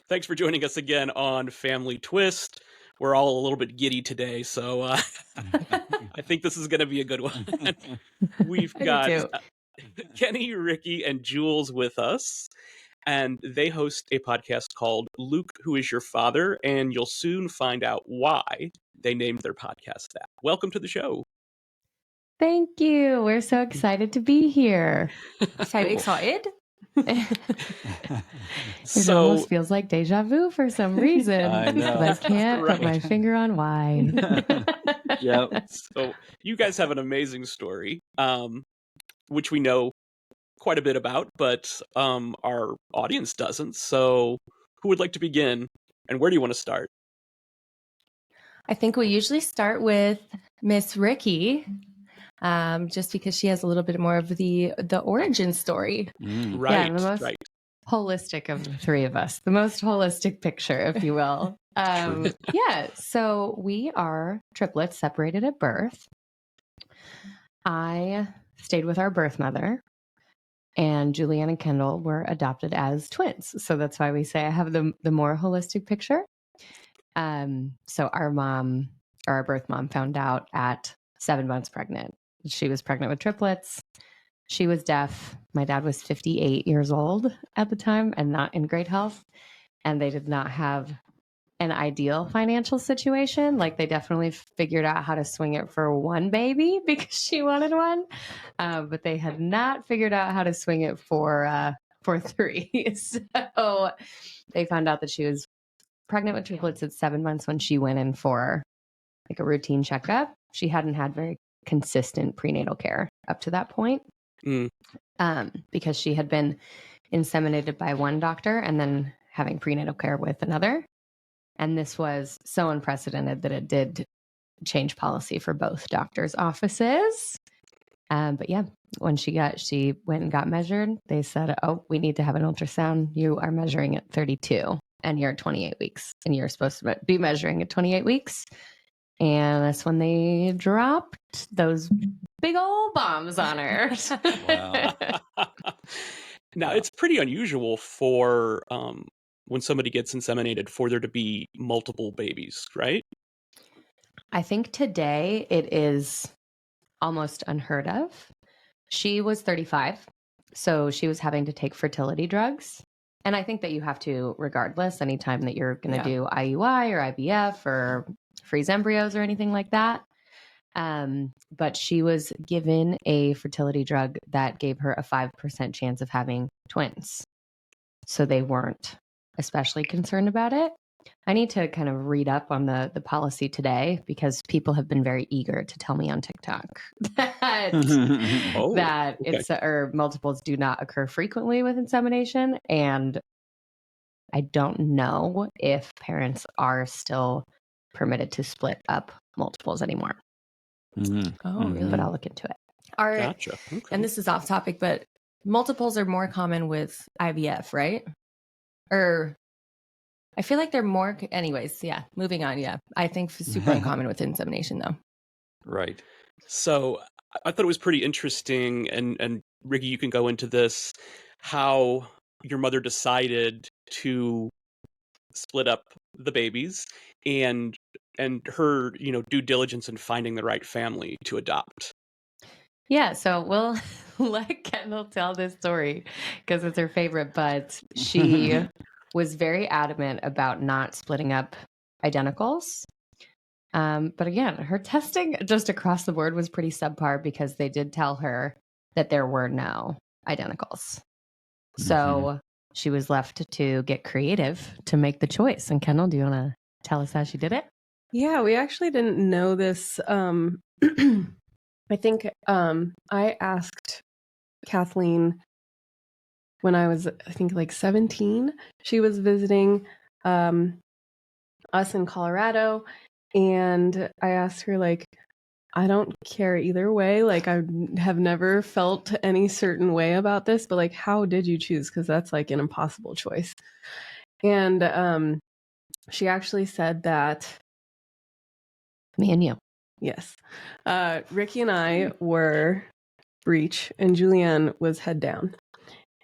Thanks for joining us again on Family Twist. We're all a little bit giddy today, so I think this is going to be a good one. We've got Kenny, Rikki, and Jules with us, and they host a podcast called Luke, Who Is Your Father? And you'll soon find out why they named their podcast that. Welcome to the show. Thank you. We're so excited to be here. So excited. It almost feels like deja vu for some reason. I know. But I can't put my finger on why. Yep. So you guys have an amazing story, which we know quite a bit about, but our audience doesn't. So who would like to begin, and where do you want to start? I think we usually start with Miss Rikki, just because she has a little bit more of the origin story. Right, the most holistic of the three of us, the most holistic picture, if you will. So we are triplets, separated at birth. I stayed with our birth mother, and Julianne and Kendall were adopted as twins. So that's why we say I have the more holistic picture. So our birth mom found out at 7 months pregnant. She was pregnant with triplets. She was deaf. My dad was 58 years old at the time and not in great health. And they did not have an ideal financial situation. Like, they definitely figured out how to swing it for one baby because she wanted one. But they had not figured out how to swing it for three. So they found out that she was pregnant with triplets at 7 months when she went in for like a routine checkup. She hadn't had very consistent prenatal care up to that point, because she had been inseminated by one doctor and then having prenatal care with another. And this was so unprecedented that it did change policy for both doctors' offices. But yeah, when she went and got measured, they said, "Oh, we need to have an ultrasound. You are measuring at 32 and you're at 28 weeks and you're supposed to be measuring at 28 weeks. And that's when they dropped those big old bombs on her. Wow. Now, it's pretty unusual for when somebody gets inseminated for there to be multiple babies, right? I think today it is almost unheard of. She was 35, so she was having to take fertility drugs. And I think that you have to, regardless, anytime that you're going to do IUI or IVF or freeze embryos or anything like that. But she was given a fertility drug that gave her a 5% chance of having twins. So they weren't especially concerned about it. I need to kind of read up on the policy today because people have been very eager to tell me on TikTok that it's or multiples do not occur frequently with insemination. And I don't know if parents are still permitted to split up multiples anymore. Oh, really? But I'll look into it. Gotcha. Okay. And this is off topic, but multiples are more common with IVF, right? Or I feel like they're more, anyways. Yeah. Moving on. Yeah. I think super uncommon with insemination though. Right. So I thought it was pretty interesting, and Rikki, you can go into this, how your mother decided to split up the babies and her, due diligence in finding the right family to adopt. Yeah, so we'll let Kendall tell this story because it's her favorite, but she was very adamant about not splitting up identicals. But again, her testing just across the board was pretty subpar because they did tell her that there were no identicals. So she was left to get creative to make the choice. And Kendall, do you want to tell us how she did it? Yeah, we actually didn't know this. I think I asked Kathleen when I was, I think, like 17. She was visiting us in Colorado, and I asked her, like, I don't care either way. Like, I have never felt any certain way about this, but like, how did you choose? Because that's like an impossible choice. And she actually said that me and you. Yes. Rikki and I were breech and Julianne was head down.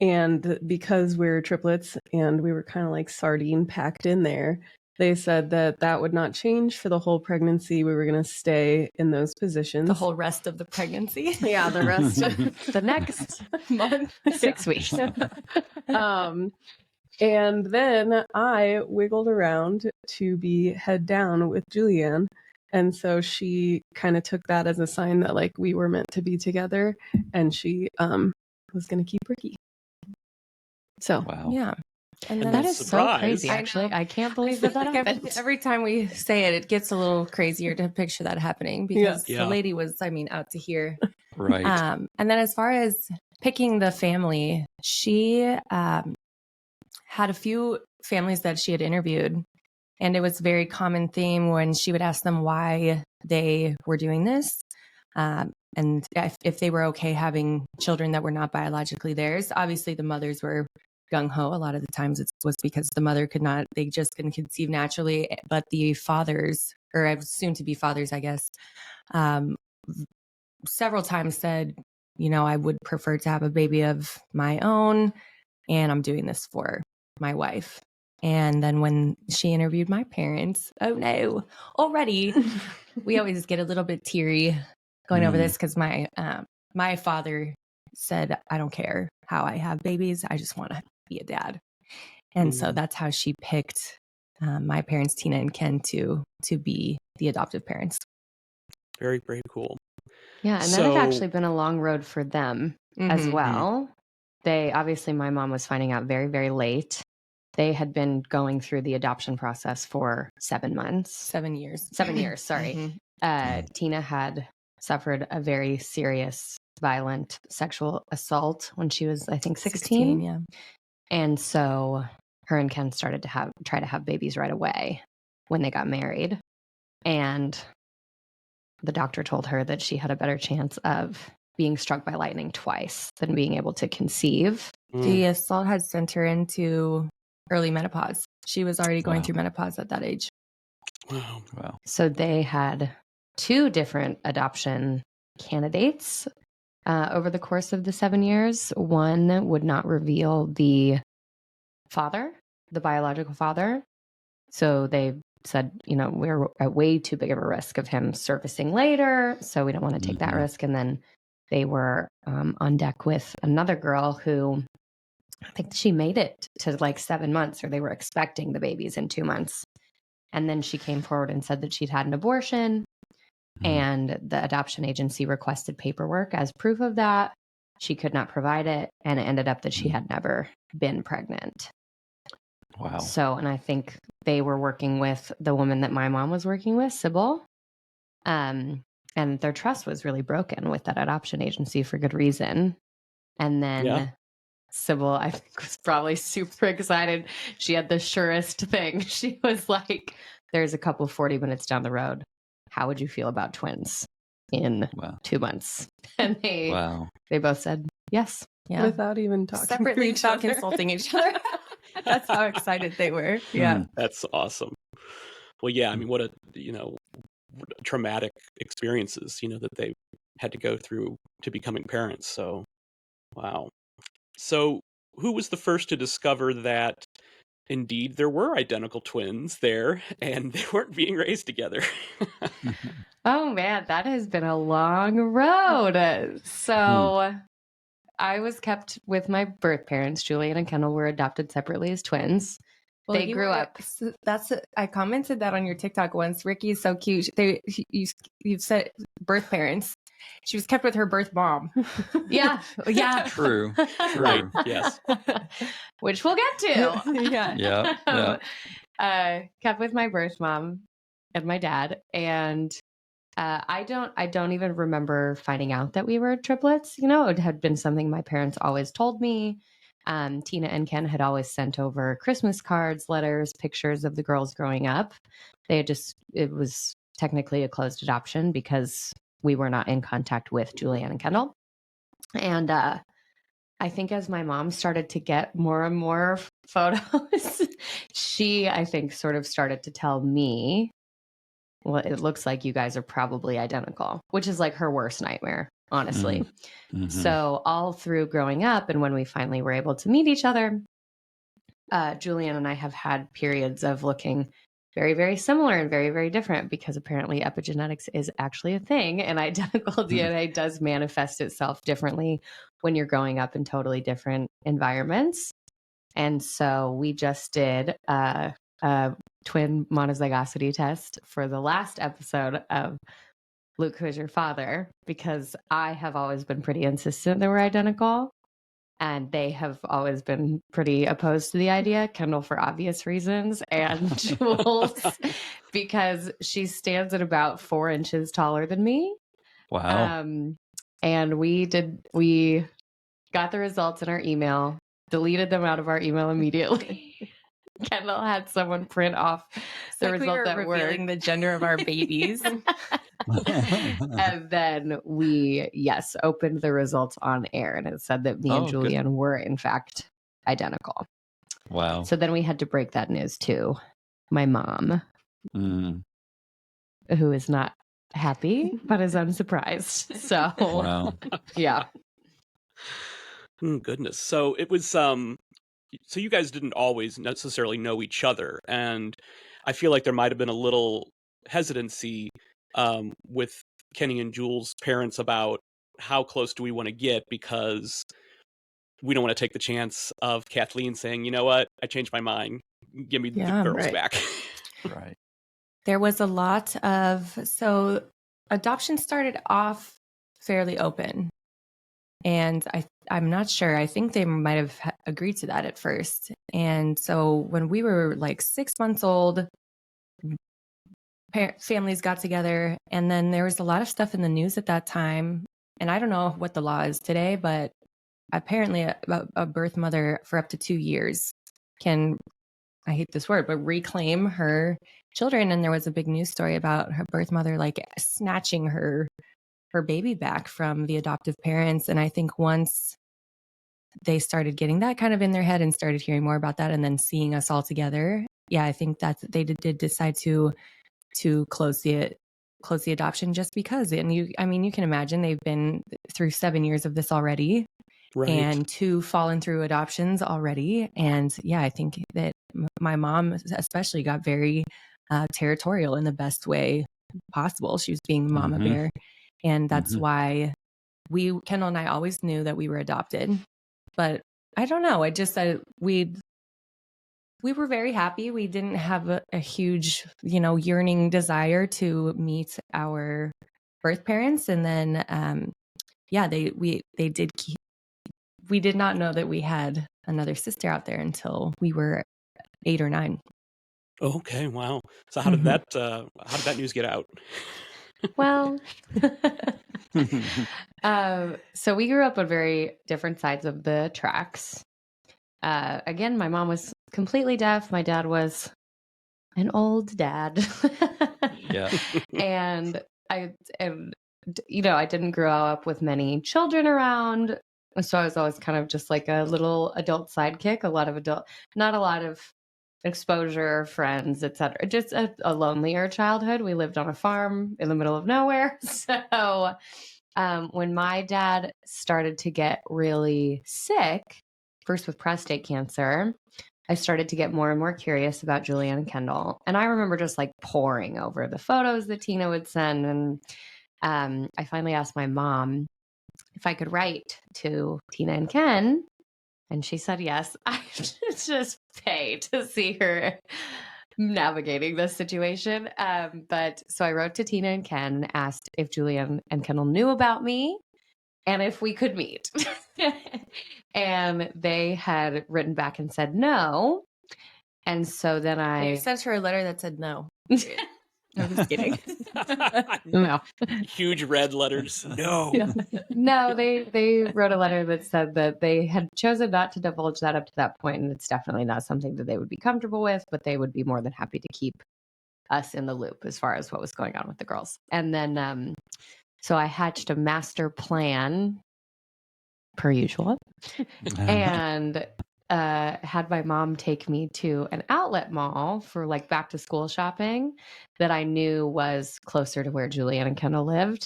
And because we're triplets and we were kind of like sardine packed in there, they said that would not change for the whole pregnancy. We were going to stay in those positions. The whole rest of the pregnancy. Yeah, the rest. The next month, 6 weeks. And then I wiggled around to be head down with Julianne. And so she kind of took that as a sign that like we were meant to be together, and she was going to keep Rikki. So Wow. Yeah. And That is surprise. so crazy, I actually. know. I can't believe that happened. Every time we say it, it gets a little crazier to picture that happening because Yeah. the lady was, out to here. Right. And then as far as picking the family, she had a few families that she had interviewed. And it was a very common theme when she would ask them why they were doing this. And if they were okay having children that were not biologically theirs. Obviously, the mothers were gung-ho. A lot of the times it was because the mother they just couldn't conceive naturally. But the fathers, or soon to be fathers, I guess, several times said, I would prefer to have a baby of my own, and I'm doing this for my wife. And then when she interviewed my parents, oh no, already we always get a little bit teary going over this because my father said, I don't care how I have babies. I just want to be a dad. And so that's how she picked my parents, Tina and Ken, to be the adoptive parents. Very, very cool. Yeah, and that had actually been a long road for them as well. They obviously, my mom was finding out very, very late. They had been going through the adoption process for 7 months. 7 years. 7 years, sorry. Tina had suffered a very serious, violent sexual assault when she was, I think, 16. Yeah. And so her and Ken started to try to have babies right away when they got married. And the doctor told her that she had a better chance of being struck by lightning twice than being able to conceive. The assault had sent her into early menopause. She was already going through menopause at that age. Wow. So they had 2 different adoption candidates over the course of the 7 years. One would not reveal the father, the biological father. So they said, we're at way too big of a risk of him surfacing later, so we don't want to take that risk. And then they were on deck with another girl who, I think she made it to like 7 months, or they were expecting the babies in 2 months. And then she came forward and said that she'd had an abortion, and the adoption agency requested paperwork as proof of that. She could not provide it, and it ended up that she had never been pregnant. Wow. So, and I think they were working with the woman that my mom was working with, Sybil. And their trust was really broken with that adoption agency for good reason. And then Sybil, I think, was probably super excited. She had the surest thing. She was like, there's a couple 40 minutes down the road. How would you feel about twins in 2 months? And they both said yes. Yeah. Without even talking separately, to each other. consulting each other. That's how excited they were. Yeah. That's awesome. Well, yeah, I mean, what a, traumatic experiences, that they had to go through to becoming parents. So, wow. So who was the first to discover that indeed there were identical twins there and they weren't being raised together? Oh man, that has been a long road. So I was kept with my birth parents. Julian and Kendall were adopted separately as twins. Well, they grew up. I commented that on your TikTok once. Rikki is so cute. You've said birth parents. She was kept with her birth mom. Yeah. True. Right. Yes. Which we'll get to. Yeah. Kept with my birth mom and my dad, and I don't even remember finding out that we were triplets. It had been something my parents always told me. Tina and Ken had always sent over Christmas cards, letters, pictures of the girls growing up. It was technically a closed adoption because we were not in contact with Julianne and Kendall. And I think as my mom started to get more and more photos, she, I think, sort of started to tell me, well, it looks like you guys are probably identical, which is like her worst nightmare. honestly. Mm-hmm. So all through growing up and when we finally were able to meet each other, Julianne and I have had periods of looking very, very similar and very, very different because apparently epigenetics is actually a thing and identical DNA does manifest itself differently when you're growing up in totally different environments. And so we just did a twin monozygosity test for the last episode of Luke, Who Is Your Father? Because I have always been pretty insistent that we're identical. And they have always been pretty opposed to the idea, Kendall for obvious reasons, and Jules because she stands at about 4 inches taller than me. Wow. And we got the results in our email, deleted them out of our email immediately. Kendall had someone print off the result we were that revealing the gender of our babies. And then we, opened the results on air and it said that me and good. Julianne were in fact identical. Wow. So then we had to break that news to my mom, who is not happy, but is unsurprised. So, Wow. yeah. Goodness. So it was, so you guys didn't always necessarily know each other. And I feel like there might have been a little hesitancy with Kenny and Jules' parents about how close do we want to get, because we don't want to take the chance of Kathleen saying, you know what, I changed my mind. Give me the girls back. Right. There was a lot of, so adoption started off fairly open. And I'm not sure. I think they might have agreed to that at first. And so when we were like 6 months old, families got together. And then there was a lot of stuff in the news at that time. And I don't know what the law is today, but apparently a birth mother for up to 2 years can, I hate this word, but reclaim her children. And there was a big news story about her birth mother like snatching her baby back from the adoptive parents. And I think once they started getting that kind of in their head and started hearing more about that and then seeing us all together, I think that they did decide to close the adoption just because. And you can imagine they've been through 7 years of this already. Right. And 2 fallen through adoptions already. And I think that my mom especially got very territorial in the best way possible. She was being mama bear. And that's why Kendall and I always knew that we were adopted. But I don't know. I just said we were very happy. We didn't have a huge, yearning desire to meet our birth parents. And then, they did keep. We did not know that we had another sister out there until we were 8 or 9. Okay, wow. So how did that news get out? Well, so we grew up on very different sides of the tracks. Again, my mom was completely deaf. My dad was an old dad. Yeah. And I didn't grow up with many children around. So I was always kind of just like a little adult sidekick, not a lot of exposure, friends, etc. Just a lonelier childhood. We lived on a farm in the middle of nowhere. So when my dad started to get really sick, first with prostate cancer, I started to get more and more curious about Julianne and Kendall. And I remember just like poring over the photos that Tina would send. And I finally asked my mom if I could write to Tina and Ken. And she said yes. I just pay to see her navigating this situation. But so I wrote to Tina and Ken and asked if Julianne and Kendall knew about me and if we could meet. And they had written back and said no. And so then I sent her a letter that said no. I'm just kidding. No. Huge red letters. No. Yeah. No, they wrote a letter that said that they had chosen not to divulge that up to that point, and it's definitely not something that they would be comfortable with, but they would be more than happy to keep us in the loop as far as what was going on with the girls. And then so I hatched a master plan per usual and had my mom take me to an outlet mall for like back to school shopping that I knew was closer to where Julianne and Kendall lived.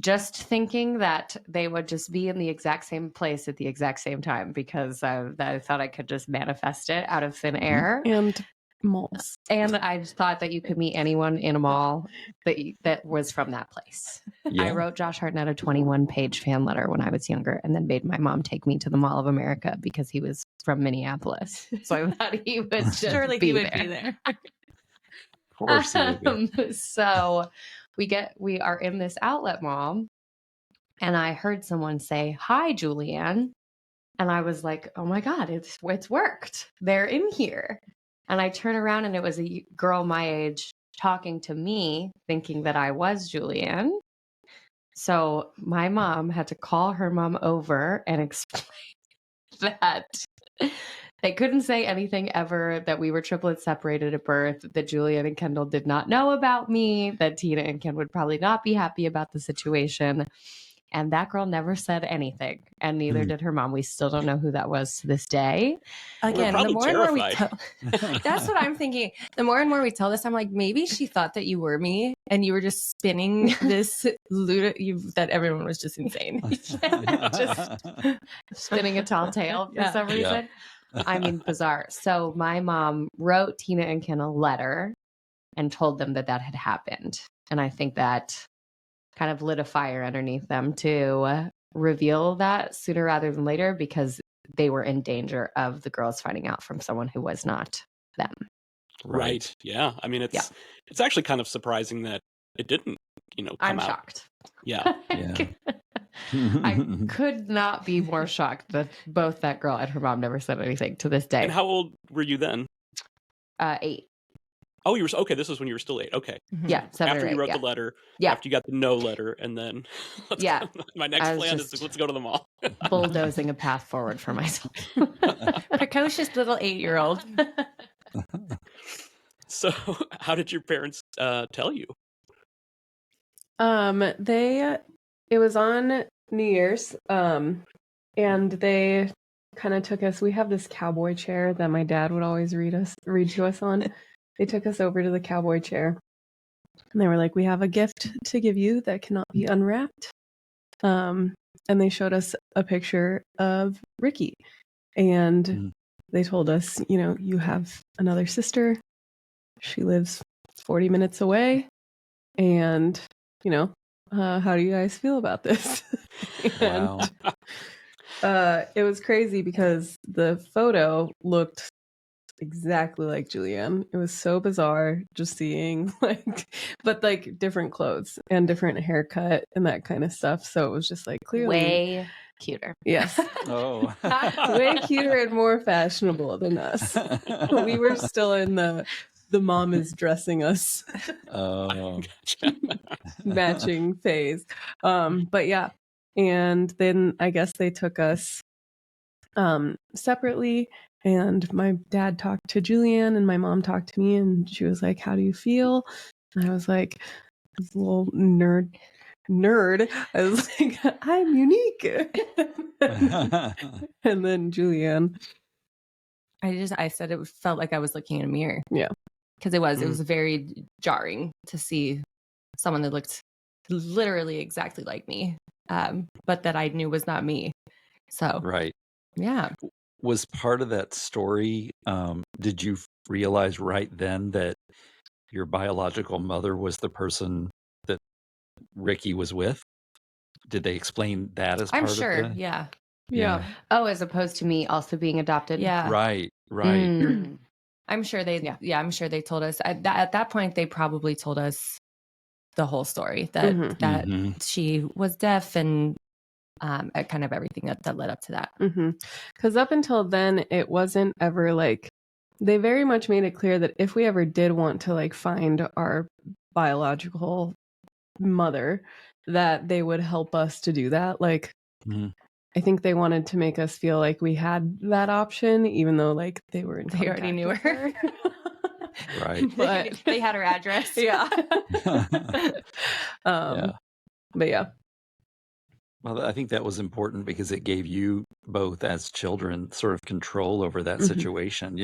just thinking that they would just be in the exact same place at the exact same time, because I thought I could just manifest it out of thin air. And malls. And I thought that you could meet anyone in a mall that was from that place. Yeah. I wrote Josh Hartnett a 21-page fan letter when I was younger, and then made my mom take me to the Mall of America because he was from Minneapolis. So I thought he would just Surely be he would there. be there. Of course he would be. So we are in this outlet mall, and I heard someone say, "Hi, Julianne." And I was like, "Oh my God, it's worked. They're in here." And I turn around, and it was a girl my age talking to me, thinking that I was Julianne. So my mom had to call her mom over and explain that they couldn't say anything ever, that we were triplets separated at birth, that Julian and Kendall did not know about me, that Tina and Ken would probably not be happy about the situation. And that girl never said anything, and neither did her mom. We still don't know who that was to this day. Again, the more and more we tell, terrified. that's what I'm thinking. The more and more we tell this, I'm like, maybe she thought that you were me, and you were just spinning this that everyone was just insane. Just spinning a tall tale for some reason. I mean, bizarre. So my mom wrote Tina and Ken a letter and told them that had happened. And I think that kind of lit a fire underneath them to reveal that sooner rather than later, because they were in danger of the girls finding out from someone who was not them. Right. Yeah. I mean, it's actually kind of surprising that it didn't, come I'm out. shocked. Yeah. I could not be more shocked that both that girl and her mom never said anything to this day. And how old were you then? 8. Oh, you were okay. This was when you were still 8. Okay. Yeah, 7 After or 8, you wrote yeah. the letter. Yeah. After you got the no letter, and then my next plan is let's go to the mall. Bulldozing a path forward for myself. Precocious little 8-year-old. So, how did your parents tell you? It was on New Year's, and they kind of took us. We have this cowboy chair that my dad would always read to us on. They took us over to the cowboy chair, and they were like, "We have a gift to give you that cannot be unwrapped." And they showed us a picture of Rikki, and they told us, you have another sister. She lives 40 minutes away, and how do you guys feel about this? And it was crazy because the photo looked exactly like Julianne. It was so bizarre just seeing but different clothes and different haircut and that kind of stuff. So it was just clearly way cuter. Yes. Oh. Way cuter and more fashionable than us. We were still in the mom is dressing us matching phase. But yeah. And then I guess they took us separately, and my dad talked to Julianne and my mom talked to me, and she was like, "How do you feel?" And I was like, this little nerd. I was like, "I'm unique." And then Julianne. I said it felt like I was looking in a mirror. Yeah. Because it was very jarring to see someone that looked literally exactly like me, but that I knew was not me. So, right. Yeah. Was part of that story, did you realize right then that your biological mother was the person that Rikki was with? Did they explain that as part I'm sure, of the... Yeah. Oh, as opposed to me also being adopted? Yeah. Right. I'm sure I'm sure they told us at that point. They probably told us the whole story that that she was deaf and kind of everything that led up to that. Because up until then, it wasn't ever they very much made it clear that if we ever did want to find our biological mother, that they would help us to do that. I think they wanted to make us feel like we had that option, even though they were in they already knew her. Right. But they had her address. Yeah. Yeah. But yeah. Well, I think that was important because it gave you both as children sort of control over that situation,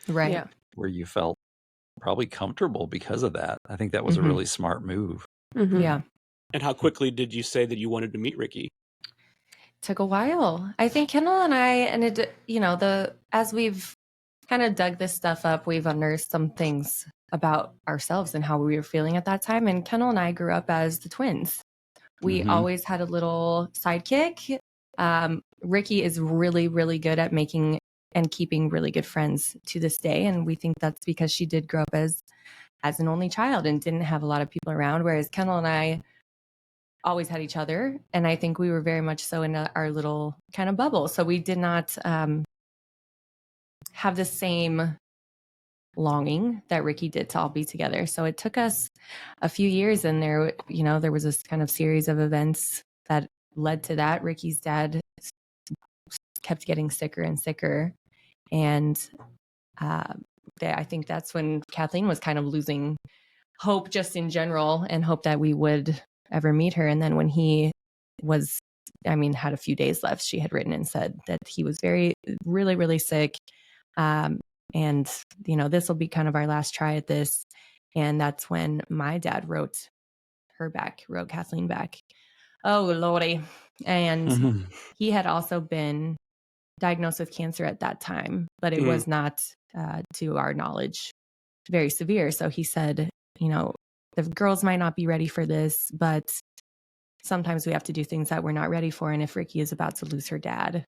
Right. Yeah. Where you felt probably comfortable because of that. I think that was a really smart move. Yeah. And how quickly did you say that you wanted to meet Rikki? Took a while. I think Kendall and I, and it, as we've kind of dug this stuff up, we've unearthed some things about ourselves and how we were feeling at that time. And Kendall and I grew up as the twins. We always had a little sidekick. Rikki is really, really good at making and keeping really good friends to this day. And we think that's because she did grow up as an only child and didn't have a lot of people around, whereas Kendall and I always had each other. And I think we were very much so in our little kind of bubble. So we did not have the same longing that Rikki did to all be together. So it took us a few years, and there was this kind of series of events that led to that. Rikki's dad kept getting sicker and sicker. And I think that's when Kathleen was kind of losing hope just in general, and hope that we would ever meet her. And then when he had a few days left, she had written and said that he was really, really sick. And, this will be kind of our last try at this. And that's when my dad wrote Kathleen back. Oh, Lordy. And he had also been diagnosed with cancer at that time, but it was not, to our knowledge, very severe. So he said, the girls might not be ready for this, but sometimes we have to do things that we're not ready for. And if Rikki is about to lose her dad,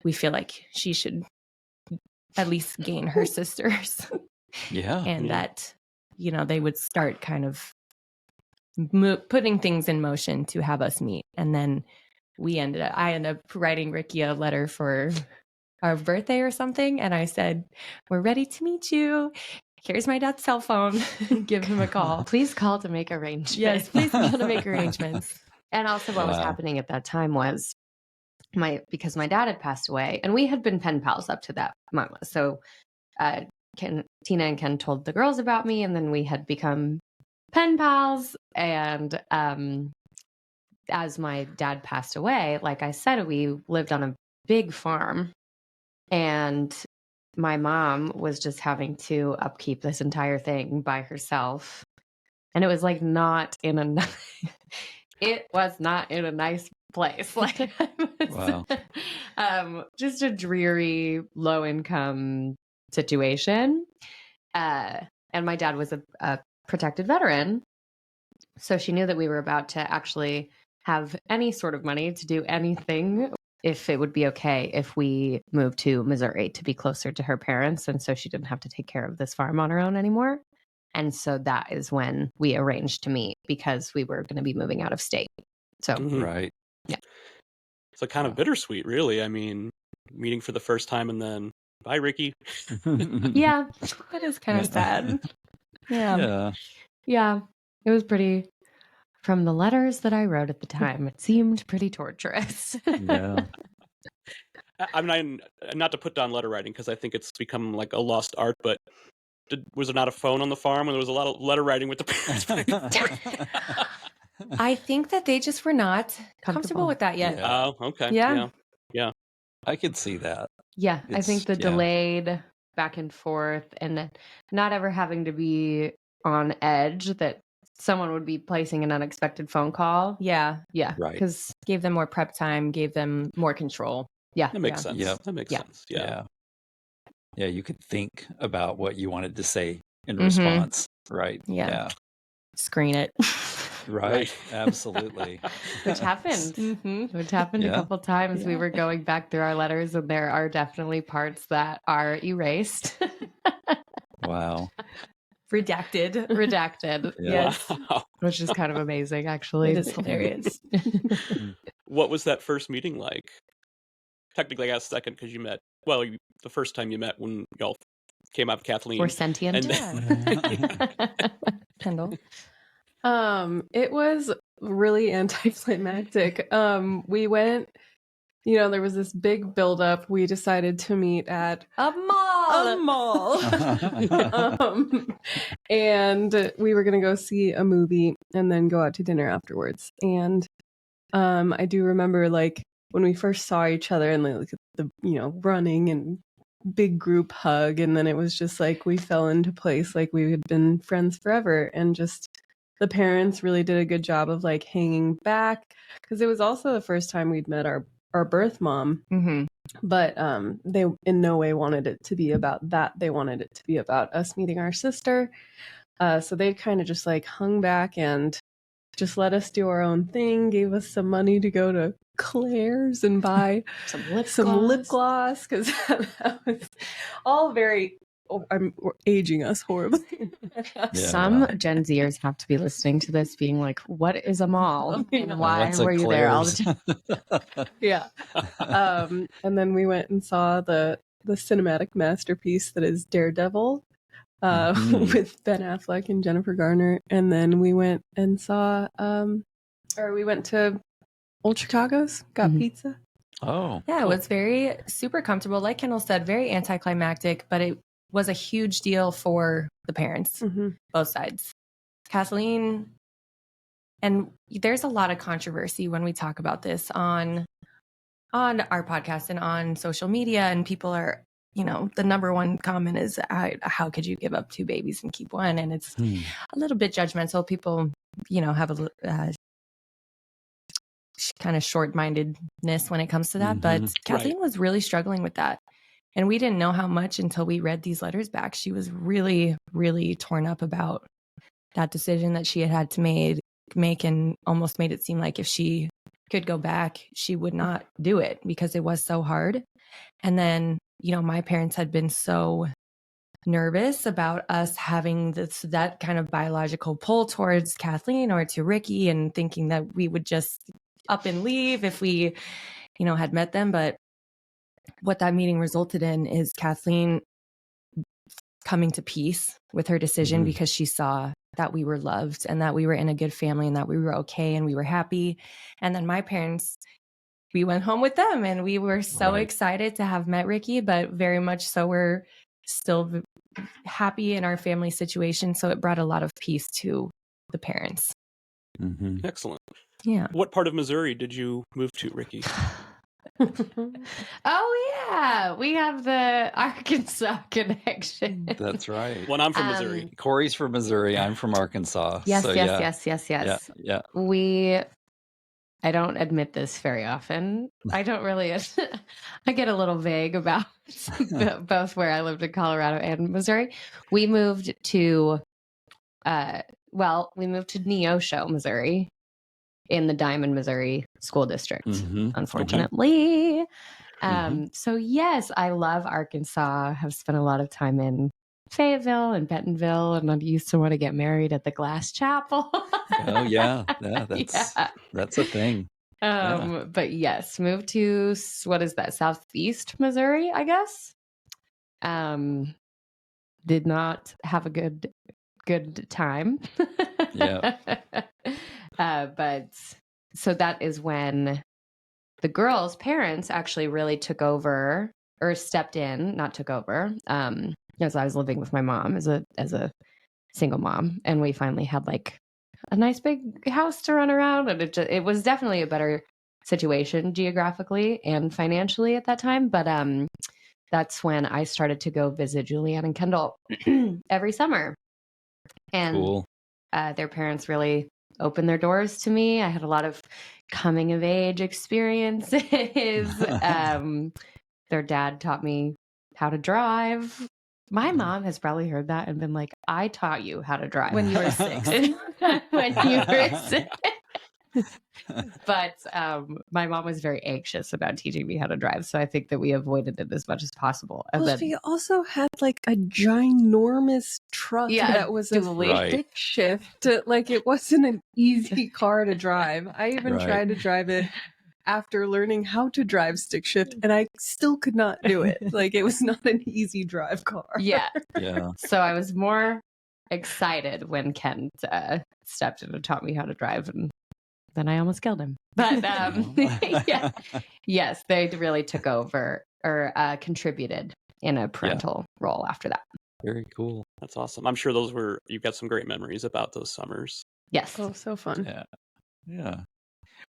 we feel like she should at least gain her sisters. And that, they would start kind of putting things in motion to have us meet. And then I ended up writing Rikki a letter for our birthday or something. And I said, we're ready to meet you. Here's my dad's cell phone. Give him a call. Please call to make arrangements. Yes, please call to make arrangements. And also what was happening at that time was because my dad had passed away, and we had been pen pals up to that moment. So Tina and Ken told the girls about me, and then we had become pen pals. And as my dad passed away, like I said, we lived on a big farm, and my mom was just having to upkeep this entire thing by herself. And it was like it was not in a nice place. Like, Wow. Just a dreary, low income situation. And my dad was a protected veteran. So she knew that we were about to actually have any sort of money to do anything, if it would be okay if we moved to Missouri to be closer to her parents. And so she didn't have to take care of this farm on her own anymore. And so that is when we arranged to meet, because we were going to be moving out of state. So, Right. Yeah. So kind of bittersweet, really. I mean, meeting for the first time and then, bye, Rikki. Yeah, that is kind of sad. Yeah. Yeah, it was pretty. From the letters that I wrote at the time, it seemed pretty torturous. Yeah. I'm not to put down letter writing, because I think it's become like a lost art, but was there not a phone on the farm when there was a lot of letter writing with the parents? I think that they just were not comfortable with that yet. Yeah. Oh, okay. Yeah. I could see that. Yeah, I think the delayed back and forth, and not ever having to be on edge that someone would be placing an unexpected phone call. Yeah. Right. Because gave them more prep time, gave them more control. Yeah. That makes sense. Yep. That makes sense. Yeah. Yeah, you could think about what you wanted to say in response, right? Yeah. Screen it. Right. Absolutely. Which happened. Which happened a couple times. Yeah. We were going back through our letters, and there are definitely parts that are erased. Wow. Redacted. Yeah. Yes. Wow. Which is kind of amazing, actually. It is hilarious. What was that first meeting like? Technically, I got a second because the first time you met when y'all came up, Kathleen. Or sentient. Kendall. It was really anticlimactic. We went, there was this big buildup. We decided to meet at A mall. And we were going to go see a movie and then go out to dinner afterwards. And I do remember, like, when we first saw each other and like the running and big group hug, and then it was just like we fell into place, like we had been friends forever, and just the parents really did a good job of like hanging back, because it was also the first time we'd met our birth mom. Mm-hmm. But they in no way wanted it to be about that. They wanted it to be about us meeting our sister. So they kind of just like hung back and just let us do our own thing, gave us some money to go to Claire's and buy Some lip gloss, because that was all very. We're aging us horribly. Some Gen Zers have to be listening to this being like, what is a mall? And why What's a were you there all the time? Yeah. And then we went and saw the cinematic masterpiece that is Daredevil, with Ben Affleck and Jennifer Garner. And then we went and saw, we went to Old Chicago's, got pizza. Oh, Yeah, cool. It was very super comfortable. Like Kendall said, very anticlimactic, but it was a huge deal for the parents, both sides. Kathleen, and there's a lot of controversy when we talk about this on our podcast and on social media, and people are, the number one comment is, how could you give up 2 babies and keep one? And it's a little bit judgmental. People, have a kind of short-mindedness when it comes to that. But Kathleen was really struggling with that. And we didn't know how much until we read these letters back. She was really, really torn up about that decision that she had to make, and almost made it seem like if she could go back, she would not do it because it was so hard. And then, my parents had been so nervous about us having that kind of biological pull towards Kathleen or to Rikki, and thinking that we would just up and leave if we, had met them. But what that meeting resulted in is Kathleen coming to peace with her decision because she saw that we were loved and that we were in a good family and that we were okay and we were happy. And then my parents, we went home with them and we were so excited to have met Rikki, but very much so we're still happy in our family situation. So it brought a lot of peace to the parents. Excellent. Yeah. What part of Missouri did you move to, Rikki? Oh yeah, we have the Arkansas connection. That's right. Well, I'm from Missouri. Corey's from Missouri. I'm from Arkansas. Yes, so, yes. Yeah. I don't admit this very often. I don't really. I get a little vague about both where I lived in Colorado and Missouri. We moved to, Neosho, Missouri, in the Diamond, Missouri school district, unfortunately. So yes, I love Arkansas. Have spent a lot of time in Fayetteville and Bentonville, and I used to want to get married at the Glass Chapel. Oh yeah, that's a thing. But yes, moved to, what is that, Southeast Missouri, I guess. Did not have a good time. But so that is when the girls' parents actually really took over, or stepped in, not took over, as I was living with my mom as a single mom, and we finally had like a nice big house to run around, and it was definitely a better situation geographically and financially at that time. But that's when I started to go visit Julianne and Kendall every summer, and their parents really opened their doors to me. I had a lot of coming of age experiences. Their dad taught me how to drive. My mom has probably heard that and been like, I taught you how to drive when you were 6. When you were 6. But my mom was very anxious about teaching me how to drive, so I think that we avoided it as much as possible. And then we also had like a ginormous truck that was a stick shift. Like it wasn't an easy car to drive. I even tried to drive it after learning how to drive stick shift, and I still could not do it. Like it was not an easy drive car. Yeah. So I was more excited when Ken stepped in and taught me how to drive, and then I almost killed him. But yes, they really took over or contributed in a parental role after that. Very cool. That's awesome. I'm sure you've got some great memories about those summers. Yes. Oh, so fun. Yeah.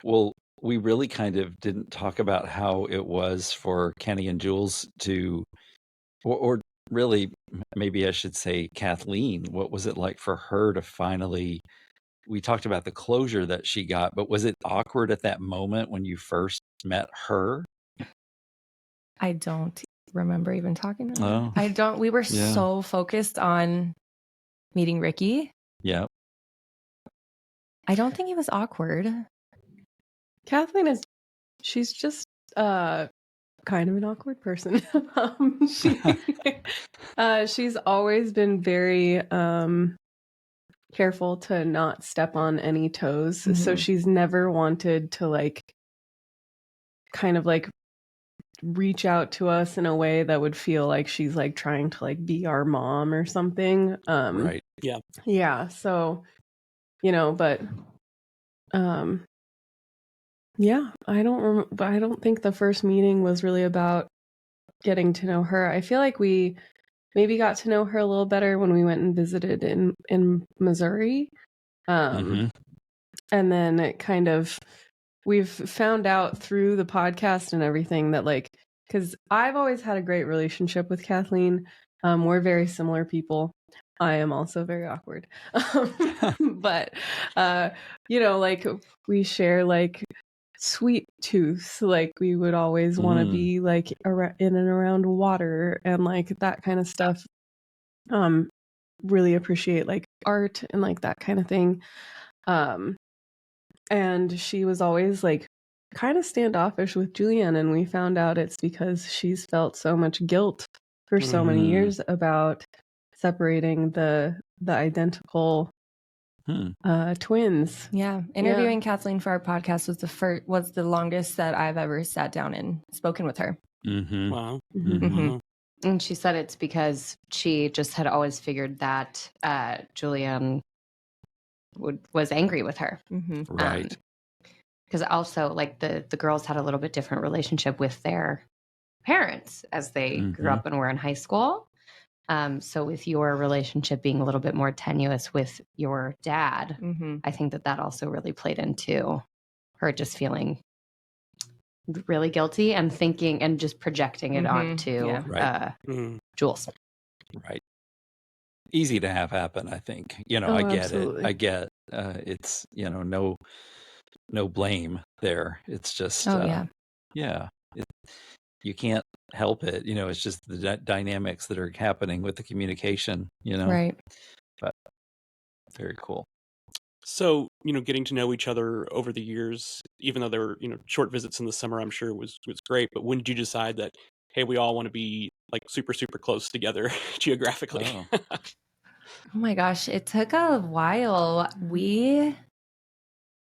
Well, we really kind of didn't talk about how it was for Kenny and Jules to, or really, maybe I should say Kathleen, what was it like for her to finally we talked about the closure that she got, but was it awkward at that moment when you first met her? I don't remember even talking to her. Oh. We were so focused on meeting Rikki. Yeah. I don't think it was awkward. Kathleen she's just kind of an awkward person. She's always been very careful to not step on any toes. Mm-hmm. So she's never wanted to like kind of like reach out to us in a way that would feel like she's like trying to like be our mom or something. Right. Yeah. Yeah. So, but yeah, I don't think the first meeting was really about getting to know her. I feel like we maybe got to know her a little better when we went and visited in Missouri. And then it kind of, we've found out through the podcast and everything that like, because I've always had a great relationship with Kathleen. We're very similar people. I am also very awkward. But, like we share like sweet tooth, like we would always want to be like in and around water and like that kind of stuff. Really appreciate like art and like that kind of thing. And she was always like kind of standoffish with Julianne, and we found out it's because she's felt so much guilt for so many years about separating the identical twins. Yeah, interviewing Kathleen for our podcast was the longest that I've ever sat down and spoken with her. Wow. And she said it's because she just had always figured that Julianne was angry with her. Right. Because also like the girls had a little bit different relationship with their parents as they grew up and were in high school. So with your relationship being a little bit more tenuous with your dad, I think that also really played into her just feeling really guilty and thinking and just projecting it onto Jules. Right. Easy to have happen, I think. I get absolutely. I get it's, no blame there. It's just, you can't help it. It's just the dynamics that are happening with the communication, Right. But very cool. So, getting to know each other over the years, even though there were, short visits in the summer, I'm sure was great. But when did you decide that, hey, we all want to be like super, super close together geographically? Oh my gosh, it took a while. We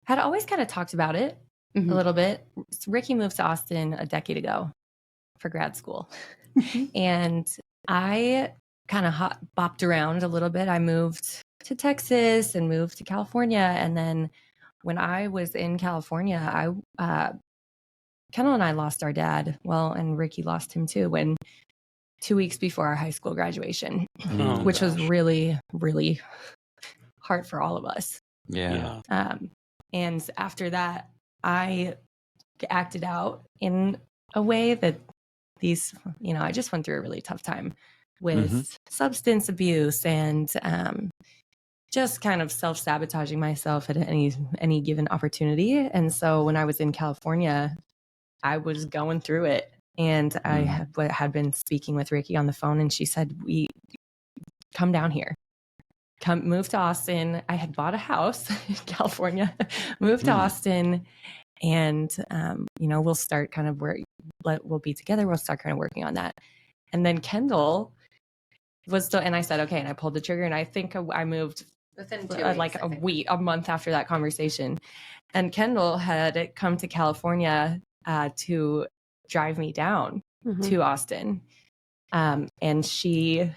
had always kind of talked about it a little bit. Rikki moved to Austin a decade ago for grad school. And I kind of bopped around a little bit. I moved to Texas and moved to California. And then when I was in California, Kendall and I lost our dad. Well, and Rikki lost him too, 2 weeks before our high school graduation, which was really, really hard for all of us. Yeah. And after that, I acted out in a way that I just went through a really tough time with substance abuse and just kind of self-sabotaging myself at any given opportunity. And so when I was in California, I was going through it. And I had been speaking with Rikki on the phone, and she said, "We come down here, move to Austin." I had bought a house in California, moved to Austin, and we'll start kind of we'll be together. We'll start kind of working on that. And then Kendall was still, and I said, okay, and I pulled the trigger, and I think I moved within 2 weeks, like a month after that conversation. And Kendall had come to California to drive me down to Austin. And she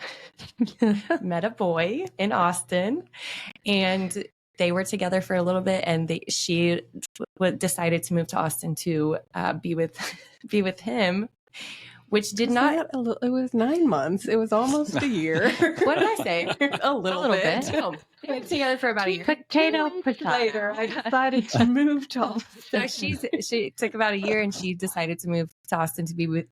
met a boy in Austin, and they were together for a little bit, and she decided to move to Austin to be with him, which did not. It was 9 months. It was almost a year. What did I say? a little bit. Oh, they were together for about a year. Potato. Later, I decided to move to Austin. So she took about a year, and she decided to move to Austin to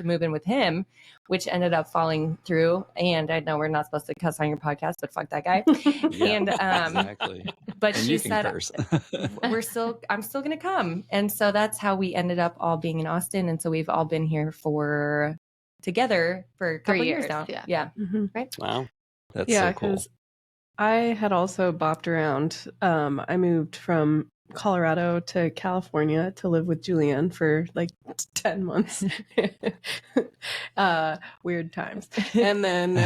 move in with him, which ended up falling through. And I know we're not supposed to cuss on your podcast, but fuck that guy. Yeah, and exactly. But And she you can said, curse. I'm still going to come. And so that's how we ended up all being in Austin. And so we've all been here together for a couple 3 years years, now. yeah. Yeah. Right. Wow. That's Yeah, so cool. because I had also bopped around. I moved from Colorado to California to live with Julianne for like 10 months. Weird times. And then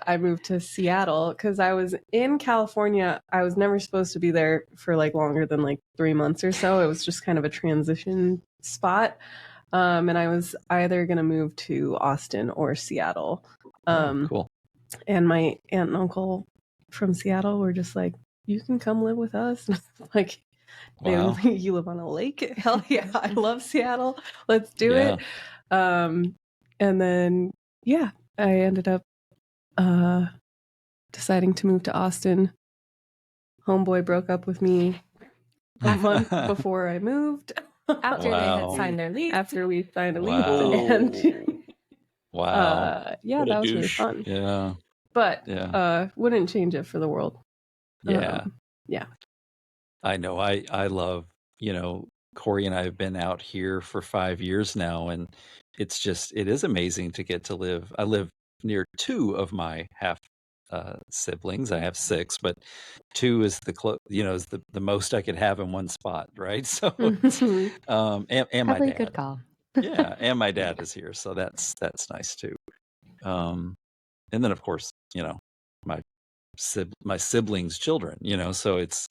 I moved to Seattle because I was in California. I was never supposed to be there for like longer than like 3 months or so. It was just kind of a transition spot. And I was either going to move to Austin or Seattle. Cool. And my aunt and uncle from Seattle were just like, you can come live with us. Like, Wow. you live on a lake? Hell yeah, I love Seattle. Let's do it. And then, yeah, I ended up deciding to move to Austin. Homeboy broke up with me a month before I moved. After they had signed their lease. After we signed a lease. Wow. And Wow. yeah, What a that was really douche. fun. Yeah. But Yeah. wouldn't change it for the world. Yeah. Yeah. I know. I love, Corey and I have been out here for 5 years now, and it is amazing to get to live. I live near 2 of my half siblings. I have 6, but 2 is is the most I could have in one spot, right? So it's, and my Probably a dad. good call. Yeah, and my dad is here, so that's nice too. And then of course, my my siblings' children, so it's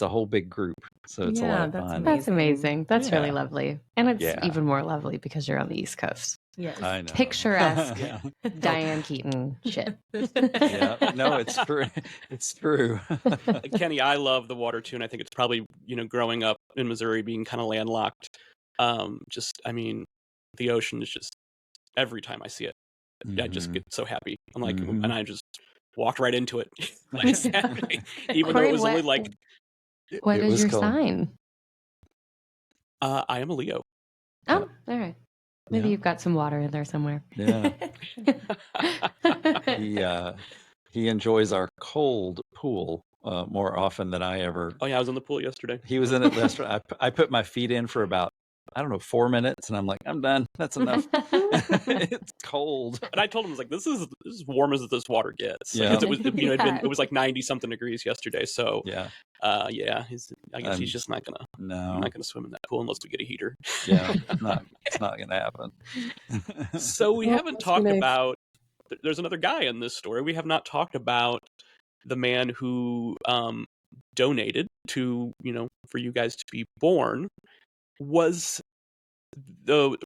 a whole big group. So it's a lot of that's fun. That's amazing. That's really Yeah. lovely. And it's Yeah. even more lovely because you're on the East Coast. Yes. I know. Picturesque Yeah. Diane Keaton shit. Yeah. No, it's true. It's true. Kenny, I love the water too, and I think it's probably, growing up in Missouri, being kind of landlocked. The ocean is just, every time I see it, I just get so happy. I'm like, and I just walked right into it last Saturday, even though it was only like. What it is was your cold. sign? I am a Leo. Oh, all right. Maybe Yeah. you've got some water in there somewhere. Yeah. He enjoys our cold pool more often than I ever. Oh yeah, I was in the pool yesterday. He was in it yesterday. I put my feet in for about, I don't know, 4 minutes, and I'm like, I'm done. That's enough. It's cold. And I told him, I was like, this is as warm as this water gets. Yeah. Because it was like 90 something degrees yesterday. So Yeah. I guess he's just not gonna. No. I'm not gonna swim in that pool unless we get a heater. Yeah. It's not gonna happen. So we Well, haven't that's talked nice. about. There's another guy in this story. We have not talked about the man who donated to, for you guys to be born. Was the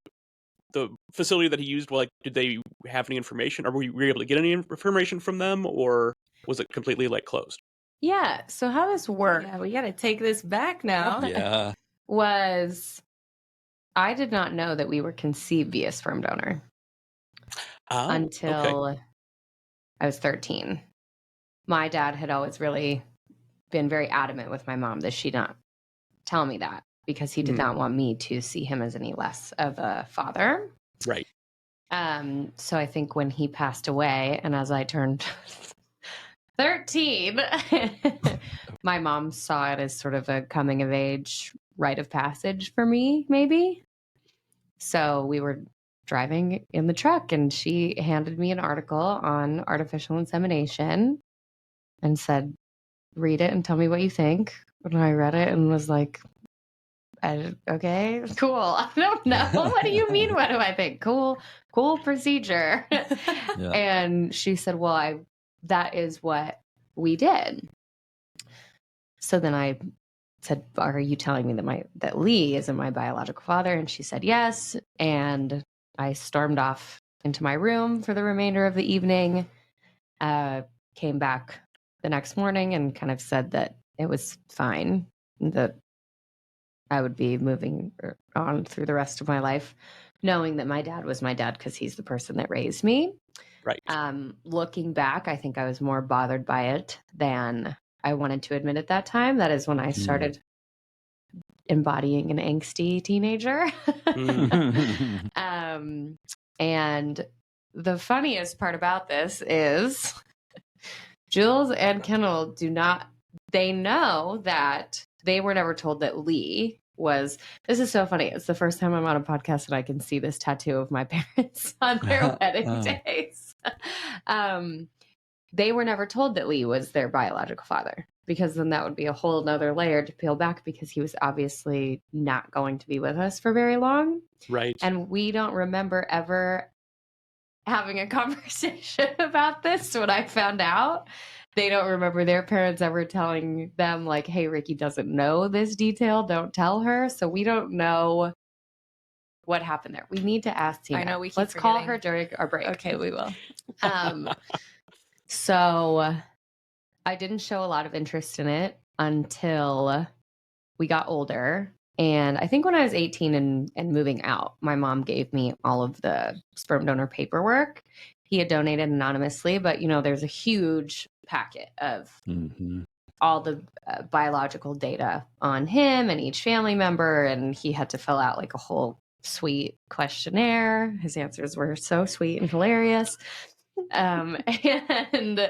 facility that he used, like, did they have any information, or were you able to get any information from them, or was it completely like closed? Yeah. So how this worked? Yeah, we got to take this back now. Yeah. Was I did not know that we were conceived via sperm donor until I was 13. My dad had always really been very adamant with my mom that she not tell me that, because he did not want me to see him as any less of a father. Right. So I think when he passed away, and as I turned 13, my mom saw it as sort of a coming of age rite of passage for me, maybe. So we were driving in the truck, and she handed me an article on artificial insemination and said, read it and tell me what you think. And I read it and was like, okay, cool. I don't know. What do you mean? What do I think? Cool procedure. Yeah. And she said, well, that is what we did. So then I said, are you telling me that Lee isn't my biological father? And she said, yes. And I stormed off into my room for the remainder of the evening, came back the next morning and kind of said that it was fine, that I would be moving on through the rest of my life, knowing that my dad was my dad because he's the person that raised me. Right. Looking back, I think I was more bothered by it than I wanted to admit at that time. That is when I started embodying an angsty teenager. And the funniest part about this is Jules and Kendall do not they know that they were never told that Lee was, this is so funny. It's the first time I'm on a podcast and I can see this tattoo of my parents on their wedding days. They were never told that Lee was their biological father, because then that would be a whole nother layer to peel back, because he was obviously not going to be with us for very long. Right. And we don't remember ever having a conversation about this when I found out. They don't remember their parents ever telling them, like, hey, Rikki doesn't know this detail. Don't tell her. So we don't know what happened there. We need to ask Tina. I know, we keep Let's call forgetting. her during our break. Okay, we will. So I didn't show a lot of interest in it until we got older. And I think when I was 18 and moving out, my mom gave me all of the sperm donor paperwork. He had donated anonymously, but, there's a huge packet of all the biological data on him and each family member. And he had to fill out like a whole sweet questionnaire. His answers were so sweet and hilarious. And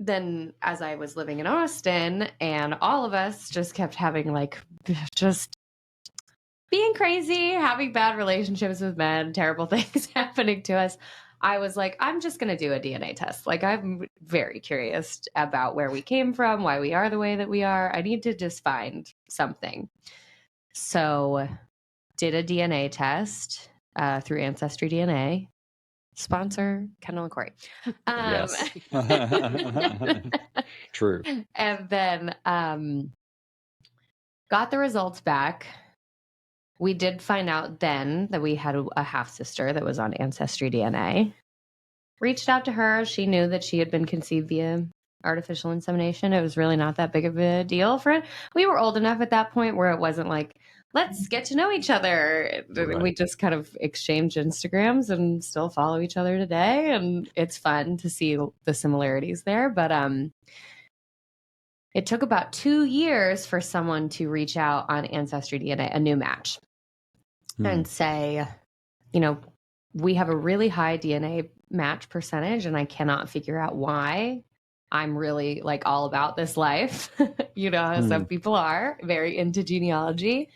then as I was living in Austin, and all of us just kept having just being crazy, having bad relationships with men, terrible things happening to us, I was like, I'm just going to do a DNA test. Like, I'm very curious about where we came from, why we are the way that we are. I need to just find something. So did a DNA test through Ancestry DNA. Sponsor Kendall and Corey. Yes. True. And then got the results back. We did find out then that we had a half sister that was on Ancestry DNA. Reached out to her. She knew that she had been conceived via artificial insemination. It was really not that big of a deal for it. We were old enough at that point where it wasn't like, let's get to know each other. Right. We just kind of exchanged Instagrams and still follow each other today. And it's fun to see the similarities there. But it took about 2 years for someone to reach out on Ancestry DNA, a new match, and say, we have a really high DNA match percentage, and I cannot figure out why. I'm really all about this life, how some people are very into genealogy.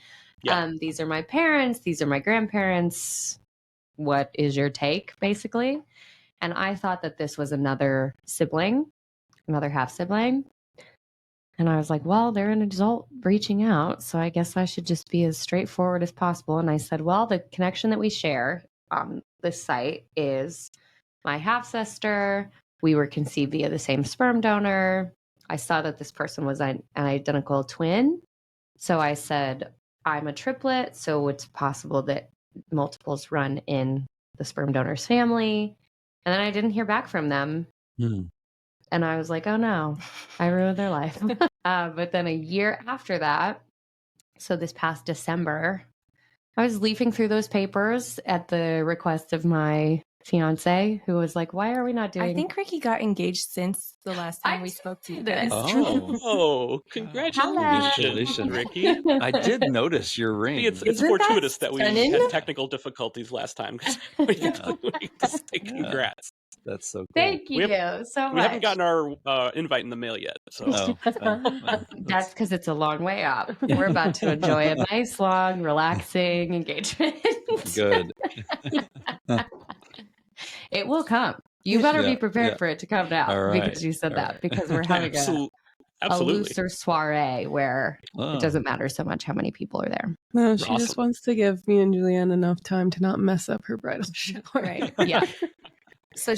Yeah. These are my parents. These are my grandparents. What is your take, basically? And I thought that this was another sibling, another half sibling. And I was like, well, they're an adult reaching out, so I guess I should just be as straightforward as possible. And I said, well, the connection that we share on this site is my half sister. We were conceived via the same sperm donor. I saw that this person was an identical twin. So I said, I'm a triplet, so it's possible that multiples run in the sperm donor's family. And then I didn't hear back from them. And I was like, oh no, I ruined their life. But then a year after that, so this past December, I was leafing through those papers at the request of my fiance, who was like, why are we not doing... I think Rikki got engaged since the last time we spoke to you guys. Oh, congratulations, Rikki. I did notice your ring. See, it's fortuitous that we had technical difficulties last time, because we just say congrats. That's so cool. Thank you so much. We haven't gotten our invite in the mail yet. So that's because it's a long way up. We're about to enjoy a nice, long, relaxing engagement. Good. It will come. You better be prepared for it to come now, because you said that, because we're having a looser soiree where it doesn't matter so much how many people are there. No, she just wants to give me and Julianne enough time to not mess up her bridal shower. Right. Yeah. So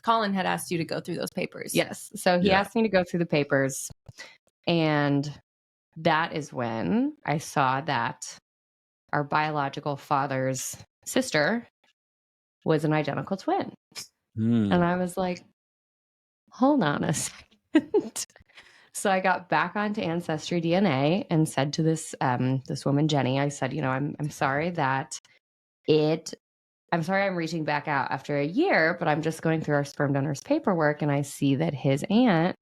Colin had asked you to go through those papers. Yes. So he asked me to go through the papers. And that is when I saw that our biological father's sister was an identical twin. And I was like, hold on a second. So I got back onto Ancestry DNA and said to this woman, Jenny, I said, I'm sorry I'm sorry I'm reaching back out after a year, but I'm just going through our sperm donor's paperwork, and I see that his aunt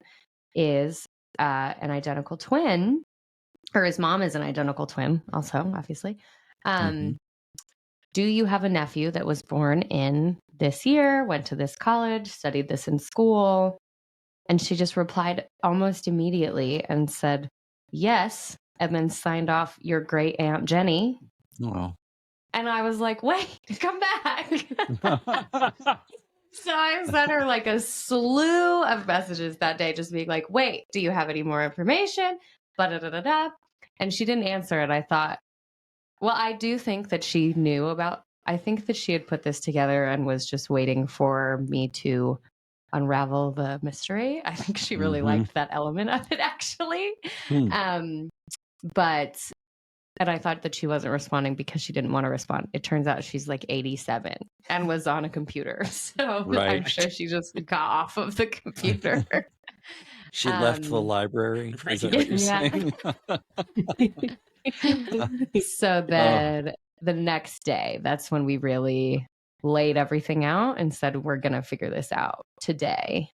is an identical twin, or his mom is an identical twin also, obviously. Do you have a nephew that was born in this year, went to this college, studied this in school? And she just replied almost immediately and said, yes, and then signed off, your great Aunt Jenny. Oh. And I was like, wait, come back. So I sent her like a slew of messages that day, just being like, wait, do you have any more information? Ba-da-da-da-da. And she didn't answer it. I thought, well, I do think that she knew about, I think that she had put this together and was just waiting for me to unravel the mystery. I think she really liked that element of it, actually. But and I thought that she wasn't responding because she didn't want to respond. It turns out she's like 87 and was on a computer. So I'm sure she just got off of the computer. She left the library. Is that what you're saying? So then the next day, that's when we really laid everything out and said, we're going to figure this out today.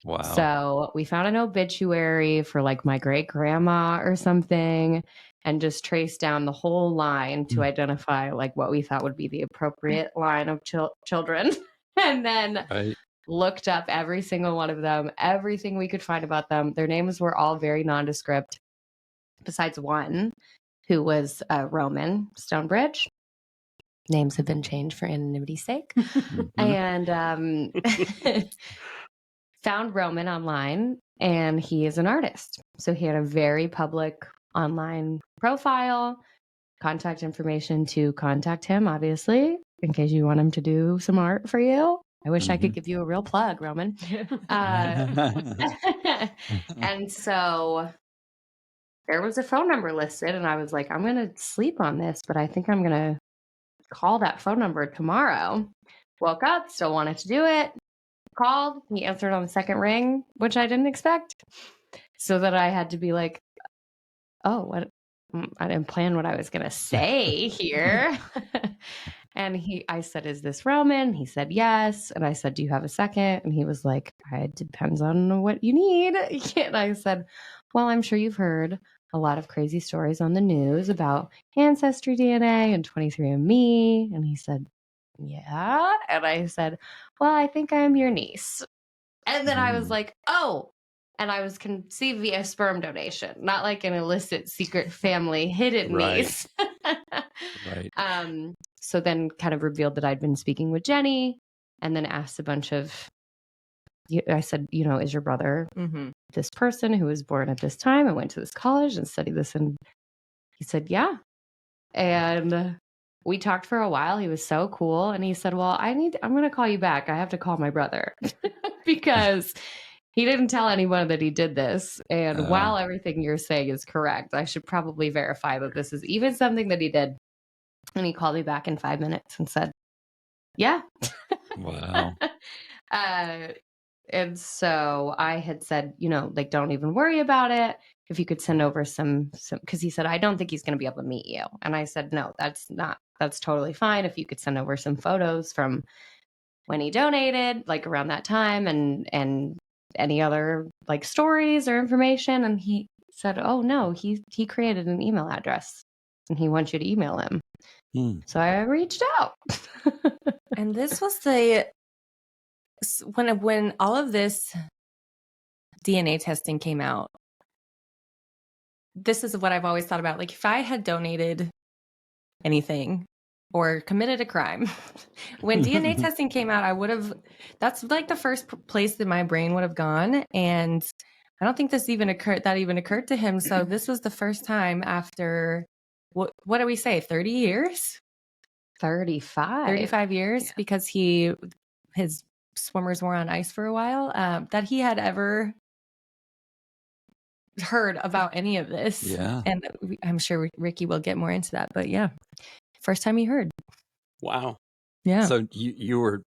Wow. So we found an obituary for like my great grandma or something and just traced down the whole line to identify like what we thought would be the appropriate line of children. And then looked up every single one of them, everything we could find about them. Their names were all very nondescript, besides one who was Roman Stonebridge. Names have been changed for anonymity's sake. And found Roman online, and he is an artist. So he had a very public online profile, contact information to contact him, obviously, in case you want him to do some art for you. I wish I could give you a real plug, Roman. And so there was a phone number listed, and I was like, I'm going to sleep on this, but I think I'm going to call that phone number tomorrow. Woke up, still wanted to do it. Called, he answered on the second ring, which I didn't expect. So that I had to be like, oh, what? I didn't plan what I was going to say here. And I said, is this Roman? He said, yes. And I said, do you have a second? And he was like, it depends on what you need. And I said, well, I'm sure you've heard a lot of crazy stories on the news about Ancestry DNA and 23andMe. And he said, yeah. And I said, well, I think I'm your niece. And then I was like, oh. And I was conceived via sperm donation, not like an illicit secret family hidden niece. So then kind of revealed that I'd been speaking with Jenny, and then asked a bunch of, I said, is your brother this person who was born at this time and went to this college and studied this? And he said, yeah. And we talked for a while. He was so cool. And he said, well, I'm going to call you back. I have to call my brother because he didn't tell anyone that he did this. And while everything you're saying is correct, I should probably verify that this is even something that he did. And he called me back in 5 minutes and said, yeah. Wow. And so I had said, like, don't even worry about it. If you could send over some, because he said, I don't think he's going to be able to meet you. And I said, no, that's totally fine. If you could send over some photos from when he donated, like around that time, and any other like stories or information. And he said, oh no, he created an email address and he wants you to email him. So I reached out. And this was when all of this DNA testing came out. This is what I've always thought about. Like, if I had donated anything or committed a crime, when DNA testing came out, that's like the first place that my brain would have gone. And I don't think that even occurred to him. So this was the first time after, what do we say, 30 years? 35 years, because his swimmers were on ice for a while, that he had ever heard about any of this. Yeah. And I'm sure Rikki will get more into that, but yeah, first time he heard. Wow. Yeah. So you were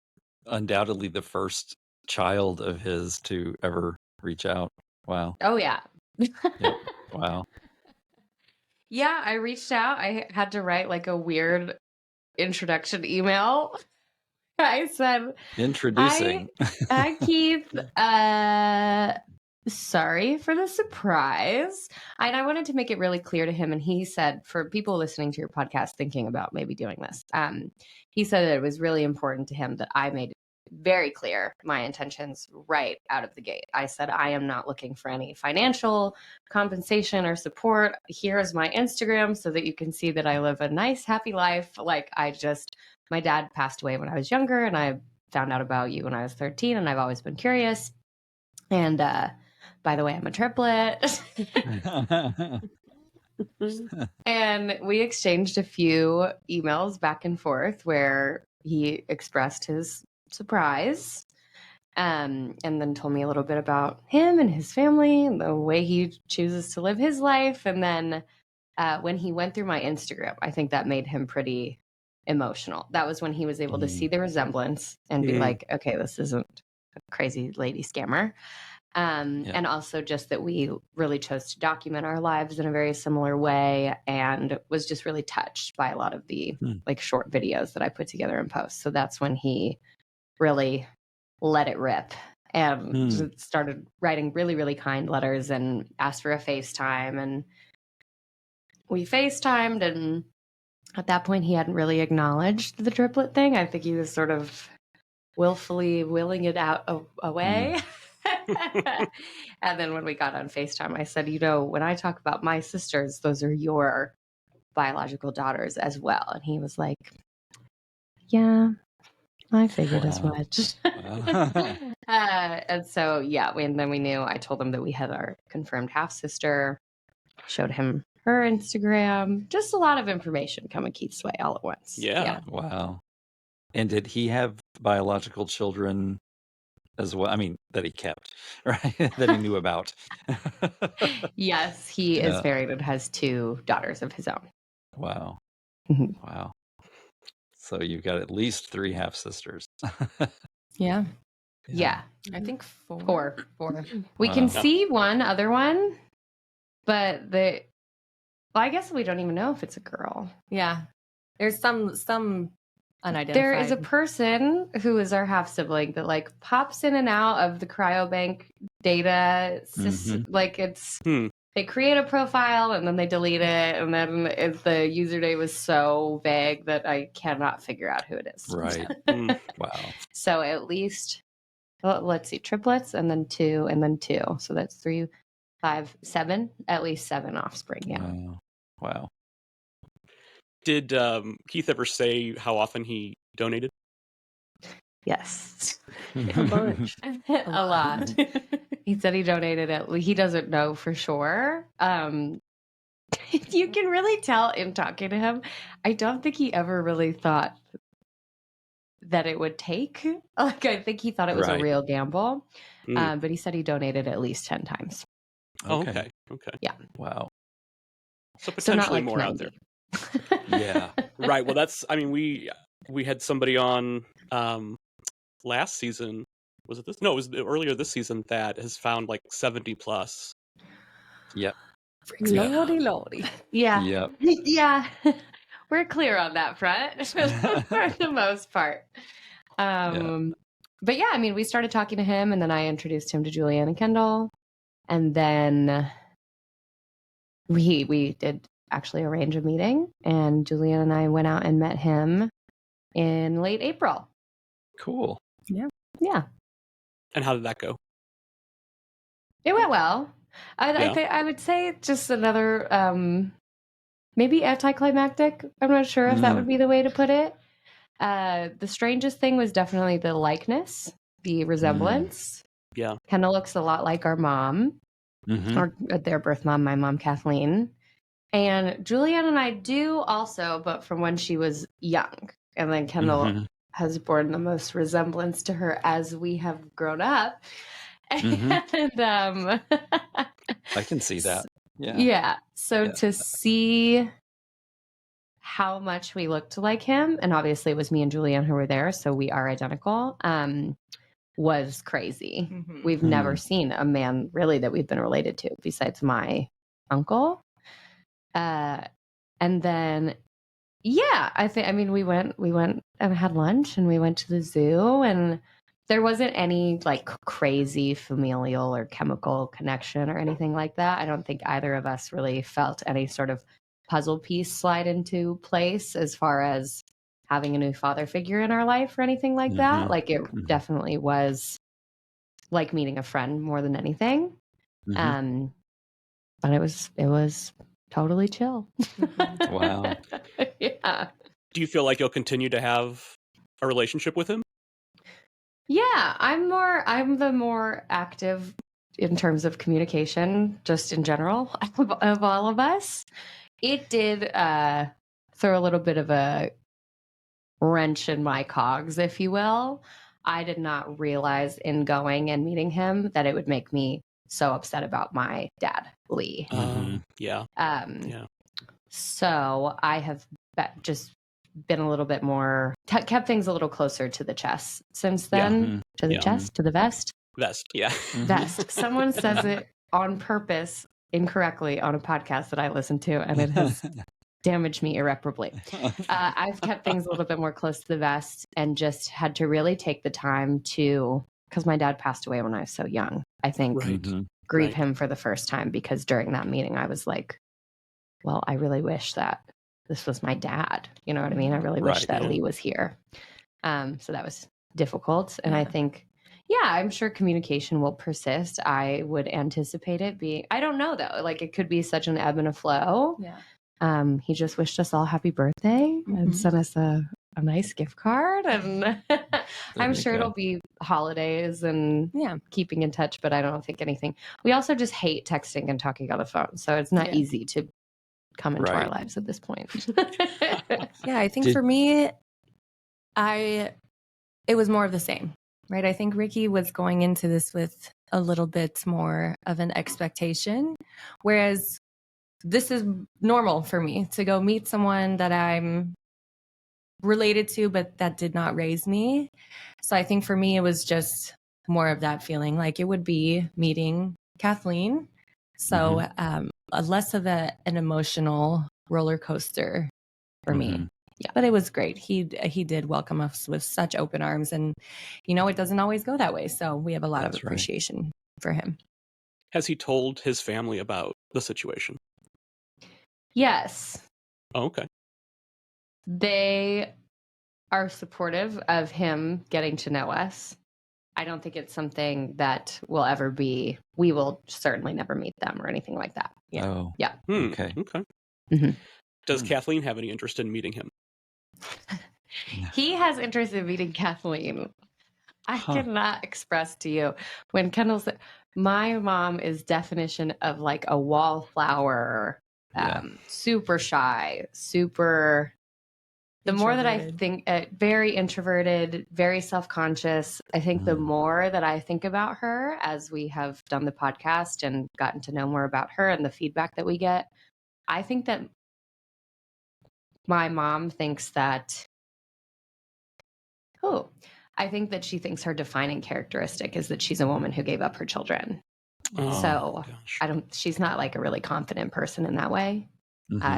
undoubtedly the first child of his to ever reach out. Wow. Oh yeah. Yep. Wow. Yeah, I reached out. I had to write like a weird introduction email. I said, introducing. Hi Keith. Sorry for the surprise. And I wanted to make it really clear to him. And he said, for people listening to your podcast thinking about maybe doing this, he said that it was really important to him that I made very clear my intentions right out of the gate. I said, I am not looking for any financial compensation or support. Here is my Instagram so that you can see that I live a nice, happy life. Like, my dad passed away when I was younger, and I found out about you when I was 13, and I've always been curious. And by the way, I'm a triplet. And we exchanged a few emails back and forth where he expressed his surprise, and then told me a little bit about him and his family and the way he chooses to live his life. And then when he went through my Instagram, I think that made him pretty emotional. That was when he was able to see the resemblance and be like, okay, this isn't a crazy lady scammer. And also just that we really chose to document our lives in a very similar way, and was just really touched by a lot of the like short videos that I put together and post. So that's when he really let it rip and started writing really, really kind letters and asked for a FaceTime. And we FaceTimed, and at that point he hadn't really acknowledged the triplet thing. I think he was sort of willfully willing it out away. And then when we got on FaceTime, I said, when I talk about my sisters, those are your biological daughters as well. And he was like, yeah, I figured as much. And so, and then we knew. I told him that we had our confirmed half sister, showed him her Instagram, just a lot of information coming Keith's way all at once. Yeah. Wow. And did he have biological children as well? I mean, that he kept, right? That he knew about. Yes, he is married and has 2 daughters of his own. Wow. Mm-hmm. Wow. So you've got at least 3 half sisters. Yeah. I think 4. 4. We can see one other one, but I guess we don't even know if it's a girl. Yeah. There's some unidentified. There is a person who is our half sibling that like pops in and out of the cryobank data. Like it's they create a profile and then they delete it, and then the username is so vague that I cannot figure out who it is. Right. Wow. So at least, let's see, triplets and then 2 and then 2. So that's 3, 5, 7. At least 7 offspring. Yeah. Wow. Did Keith ever say how often he donated? Yes. A bunch. A lot. He said he donated he doesn't know for sure. You can really tell in talking to him, I don't think he ever really thought that it would take. Like, I think he thought it was a real gamble. But he said he donated at least 10 times. Okay. Yeah. Wow. So potentially like more 90. out there. Yeah. Right. Well, we had somebody on last season. Was it this? No, it was earlier this season that has found like 70 plus. Yep. Lordy. Yeah. Yep. Yeah. We're clear on that front for the most part. But yeah, I mean, we started talking to him, and then I introduced him to Julianne and Kendall. And then we did actually arrange a meeting, and Julianne and I went out and met him in late April. Cool. Yeah. And how did that go? It went well. I would say it's just another maybe anticlimactic. I'm not sure if that would be the way to put it. The strangest thing was definitely the likeness, the resemblance. Yeah. Kendall looks a lot like our mom, or their birth mom, my mom, Kathleen. And Julianne and I do also, but from when she was young. And then Kendall has borne the most resemblance to her as we have grown up. And I can see that. Yeah. Yeah. So to see how much we looked like him, and obviously it was me and Julianne who were there, so we are identical, was crazy. We've never seen a man really that we've been related to besides my uncle. And then we went and had lunch, and we went to the zoo, and there wasn't any like crazy familial or chemical connection or anything like that. I don't think either of us really felt any sort of puzzle piece slide into place as far as having a new father figure in our life or anything like that. Like it definitely was like meeting a friend more than anything. But it was totally chill. Wow. Yeah. Do you feel like you'll continue to have a relationship with him? Yeah, I'm the more active in terms of communication, just in general, of all of us. It did throw a little bit of a wrench in my cogs, if you will. I did not realize in going and meeting him that it would make me so upset about my dad, Lee. Yeah. So I have just been a little bit more, kept things a little closer to the chest since then. To the chest, to the vest. Vest, yeah. Vest. Someone says it on purpose incorrectly on a podcast that I listen to, and it has damaged me irreparably. I've kept things a little bit more close to the vest and just had to really take the time to, because my dad passed away when I was so young, I think, grieve him for the first time, because during that meeting I was like, well, I really wish that this was my dad. You know what I mean? I really wish that Lee was here. So that was difficult. And I think, I'm sure communication will persist. I would anticipate it being, I don't know though, like it could be such an ebb and a flow. Yeah. He just wished us all happy birthday and sent us a nice gift card. And I'm sure it'll be holidays and keeping in touch, but I don't think anything. We also just hate texting and talking on the phone. So it's not easy to come into our lives at this point. I think for me, it was more of the same, right? I think Rikki was going into this with a little bit more of an expectation, whereas this is normal for me to go meet someone that I'm related to, but that did not raise me. So I think for me, it was just more of that feeling like it would be meeting Kathleen. So less of an emotional roller coaster for me. Yeah, but it was great. He did welcome us with such open arms, and it doesn't always go that way. So we have a lot of appreciation for him. Has he told his family about the situation? Yes. Oh, okay. They are supportive of him getting to know us. I don't think it's something that will ever be, we will certainly never meet them or anything like that. Yeah. Oh. Yeah. Okay. Does Kathleen have any interest in meeting him? He has interest in meeting Kathleen. I cannot express to you. When Kendall said, my mom is definition of like a wallflower, super shy, super... The more that I think, very introverted, very self-conscious, I think the more that I think about her as we have done the podcast and gotten to know more about her and the feedback that we get, I think that my mom thinks that, I think that she thinks her defining characteristic is that she's a woman who gave up her children. So she's not like a really confident person in that way.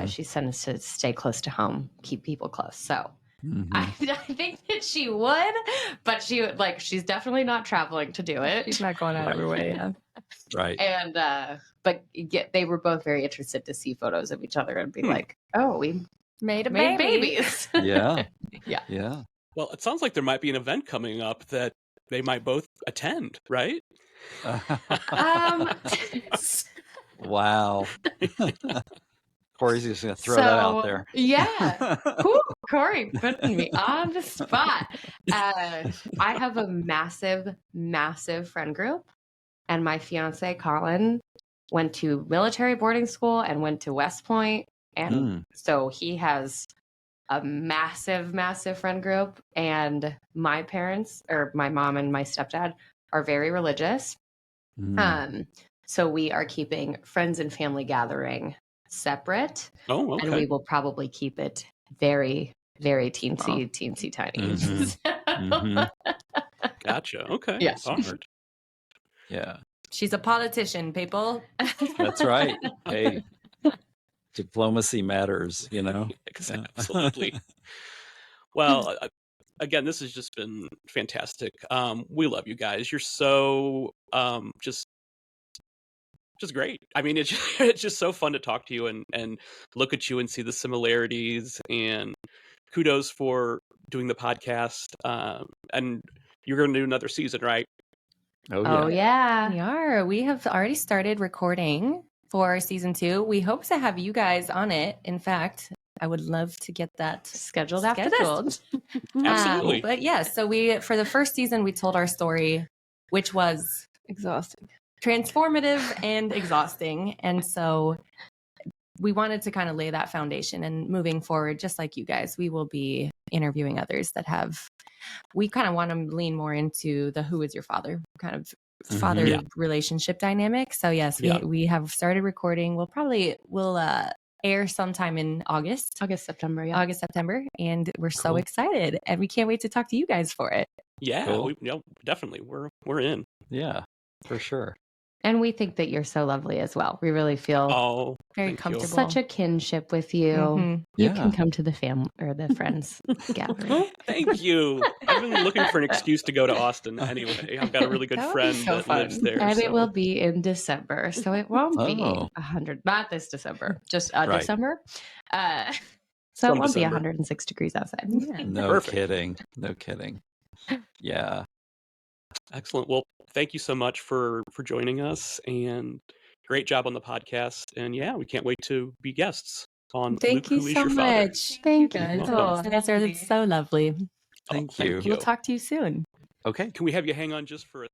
She tends to stay close to home, keep people close. So I think that she would, but she's definitely not traveling to do it. She's not going out of her way. Yeah. Right. And, but they were both very interested to see photos of each other and be like, oh, we made babies. Yeah. Yeah. Well, it sounds like there might be an event coming up that they might both attend, right? Wow. Corey's just going to throw that out there. Yeah. Corey putting me on the spot. I have a massive, massive friend group. And my fiance, Colin, went to military boarding school and went to West Point. And so he has a massive, massive friend group. And my parents, or my mom and my stepdad, are very religious. So we are keeping friends and family gathering separate. Oh, okay. And we will probably keep it very, very teensy tiny. Gotcha. Okay. Yeah. Honored. Yeah. She's a politician, people. That's right. Hey, diplomacy matters, Absolutely. Well, again, this has just been fantastic. We love you guys. You're so just great. I mean, it's just so fun to talk to you and look at you and see the similarities and kudos for doing the podcast. And you're going to do another season, right? Oh yeah. We are. We have already started recording for season 2. We hope to have you guys on it. In fact, I would love to get that Scheduled after this. Absolutely. But yeah, so for the first season, we told our story, which was Exhausting. transformative and exhausting. And so we wanted to kind of lay that foundation, and moving forward, just like you guys, we will be interviewing others that we kind of want to lean more into the who is your father kind of father relationship dynamic. So yes, we have started recording. We'll air sometime in August, September. And we're so excited, and we can't wait to talk to you guys for it. Yeah, cool. Definitely. We're in. Yeah, for sure. And we think that you're so lovely as well. We really feel very comfortable. Such a kinship with you. Mm-hmm. You can come to the family or the friends gathering. Thank you. I've been looking for an excuse to go to Austin anyway. I've got a really good friend that lives there. And it will be in December. So it won't be 100, not this December, just December. So it won't be 106 degrees outside. Yeah. No kidding. Yeah. Excellent. Well, thank you so much for joining us, and great job on the podcast. And yeah, we can't wait to be guests on Thank Luke, you Who Is so Your Father. much. Thank you. you. It's so lovely. Thank you. We'll talk to you soon. Okay. Can we have you hang on just for a